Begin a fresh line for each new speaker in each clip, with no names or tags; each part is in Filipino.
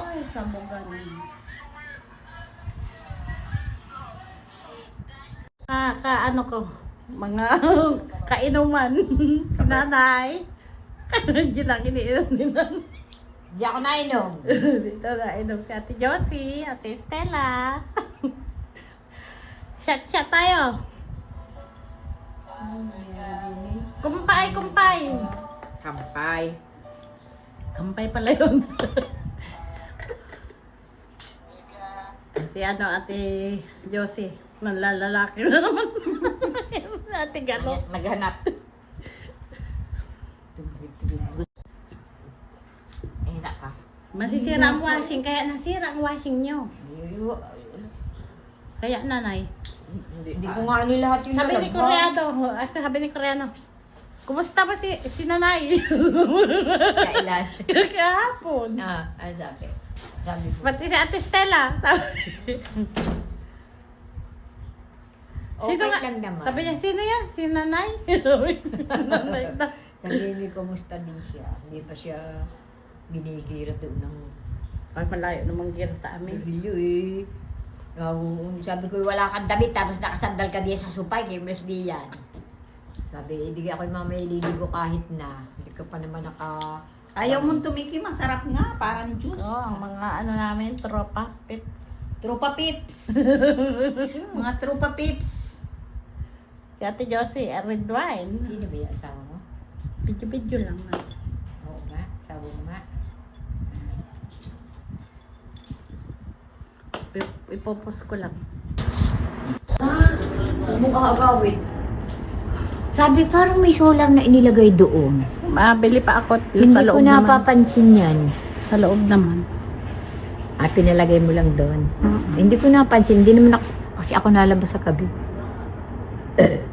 Ay, sabugan. Ano ko, mga kainuman. Nanay. Hindi lang iniinom nila.
Hindi ako nainom.
Dito nainom si Ate Josie, Ate Stella. Shot tayo. Kumpay.
Kampay.
Kampay pala yun. Si Ate Josie. Nanlalalaki na naman. Ate Galo.
Naghanap. Hina ka.
Masisira ang washing, kaya nasira ang washing nyo. Kaya nanay.
Hindi ko nga lahat yun.
Sabi ni Koreano, kumusta ba si nanay?
Kailan?
Kahapon.
Ano sabi? Sabi ko.
Pati si Ate Stella.
Okay lang naman.
Sabi niya, sino yan? Si nanay? Nanay na.
Sabi niya, kumusta din siya. Hindi pa siya ginigira doon ng
Ay, malayo namang gira sa amin.
Bilo eh. Sabi ko, wala kang damit tapos nakasandal ka diyan sa supay. Kaya mas di yan. Sabi, hindi ako mamaya liligo kahit na. Hindi ko pa naman
Ayaw mong tumiki, masarap nga. Parang juice.
Ang mga namin, tropa, pit.
Trupa pips. Mga trupa pips.
Si Ate Josie, red wine.
Sino ba yung asawa mo?
Video lang na.
Oo nga, asawa mo nga.
Ipopos ko lang.
Mukha agawin. Sabi, parang may solar na inilagay doon.
Mabili pa ako
Hindi
sa
ko
loob naman.
napapansin yan.
Sa loob naman.
Pinalagay mo lang doon. Hindi ko napansin. Hindi naman kasi ako nalabas sa gabi.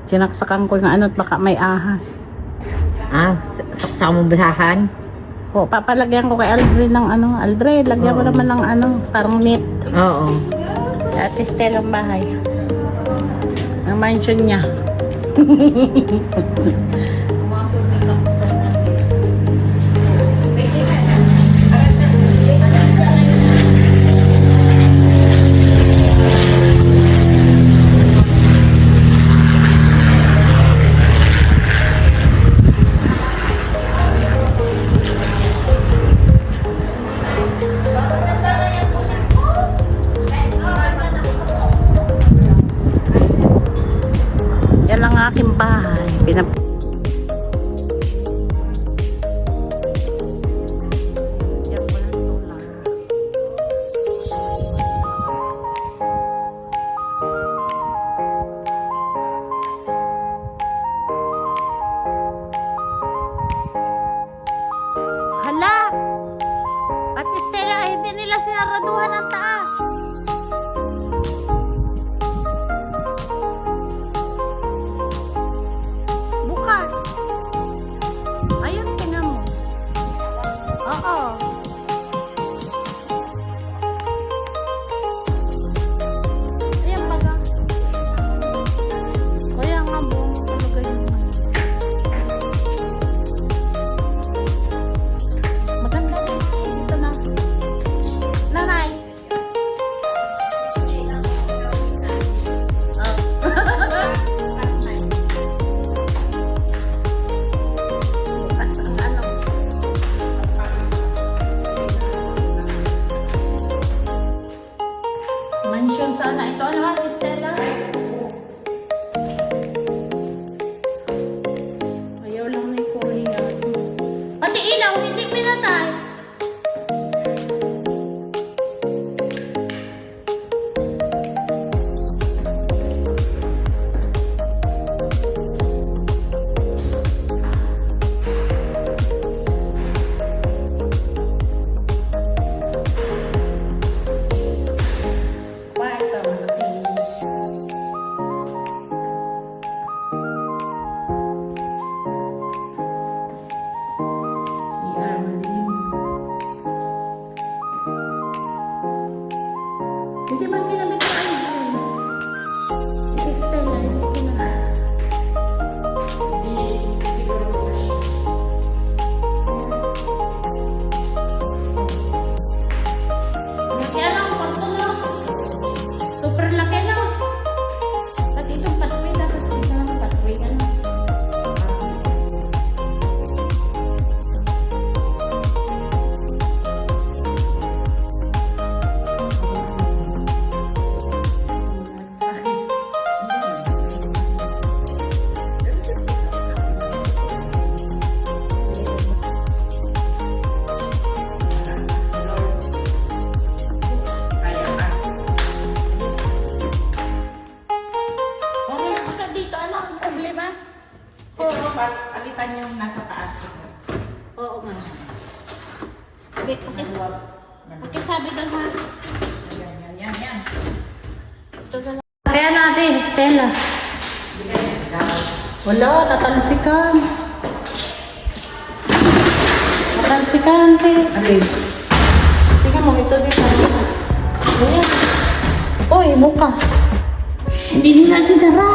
Sinaksakan ko yung ano at baka may ahas.
Saksak mo basahan?
O, papalagyan ko kay Aldre ng ano. Aldre, lagyan mo
Oo.
naman ng ano, parang net.
Oo.
Sa Ate Stella ang bahay. Ang mansion niya.
Mga survey cups.
Yan ang aking bahay. Yan ko ng solar. Hala! Pati Stella, hindi nila sinaraduhan ang taas. Bukas. Ayun, tingnan mo. Oo. Ayan baga. Kaya nga buong talaga yun. Maganda na. Dito na. Nanay. Bukas ang ano. Mansion sana ito. Ano ba, Stella? Ayaw lang na yung Korea. Pati ilaw, hindi pinatay. Kwarto, malinis.
doon ha. Yan.
Kaya natin, Stella. Wala, tatalsikan. Tatalsikan, te.
Okay.
Tingnan mo, ito dito. Ayan. Uy, bukas. Hindi nila sinara.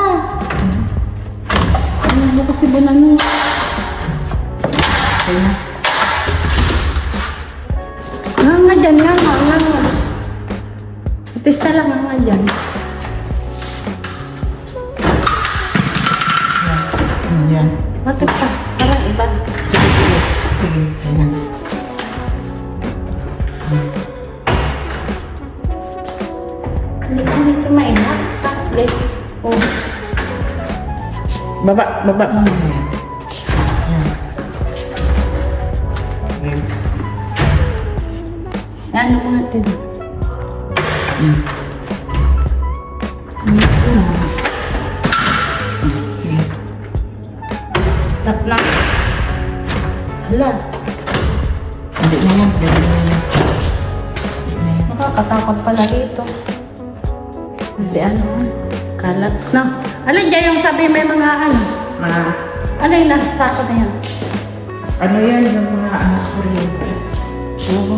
Ano, bukas si Bonano.
Okay na.
Nga dyan, nga. Testa lang nga dyan.
Yan.
Bakit pa? Parang iba.
Sige. Yan.
Hindi ko nito mainak. Tablet. Oh.
Baba mo muna yan. Yan. Okay.
Ano ko natin? Tap lang. Hala.
Hindi na yan. Hindi na yan.
Nakakatakot pala dito. Hindi ano. Kalat na. Alin dyan yung sabi may mga ano?
Mga,
Ano yung nasa sako na yan?
ano yan, yung mga ano sa kuryente.
Oo.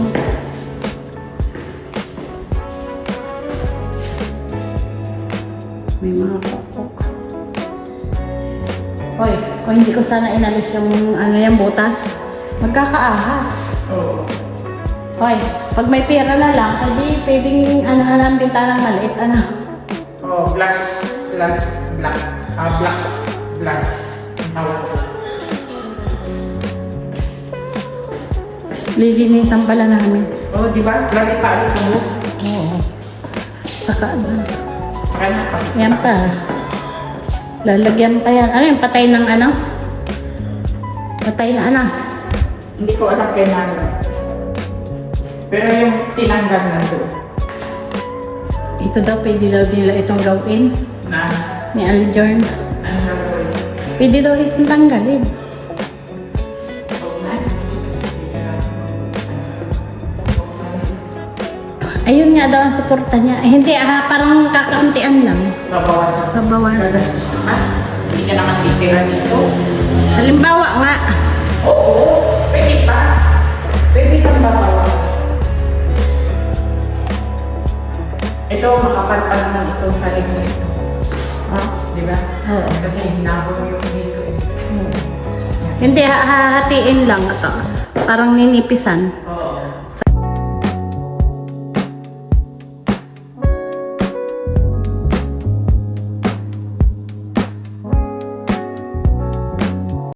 May mga pokpok. Hoy, kung hindi ko sana inalis yung ano yung butas, magkakaahas.
Oo.
Hoy, pag may pera na lang, hindi pwedeng ano lang bintanang maliit, ano.
Oh, glass, black. Black glass. Ang tawag ko.
Lilinisan pala namin.
Oh, di ba? Lagi pa ulit sa buhok.
Oo. Saka ano.
Saka na pa.
Yan pa. Lalagyan pa yan. Ano yung patay ng ano? Patay na ano?
Hindi ko alam kay Nana. Pero yung tinanggal na doon.
Ito daw, pwede daw nila itong gawin
Na,
ni Aljorn.
ano na doon.
Pwede daw itong tanggalin. Ayun nga daw ang suporta niya. Eh, hindi, parang kakauntian lang.
Babawasan.
Babawasan.
Gagastos ka pa. Hindi ka naman titira dito.
Halimbawa nga,
Oo, pwede pa. Pwede kang babawasan. Ito, makapal pa naman itong salig mo ito.
ah,
Di ba?
Oo.
Kasi hinabol yung dito eh. Yan.
hindi, hahatiin lang ito. Parang ninipisan.
Oo,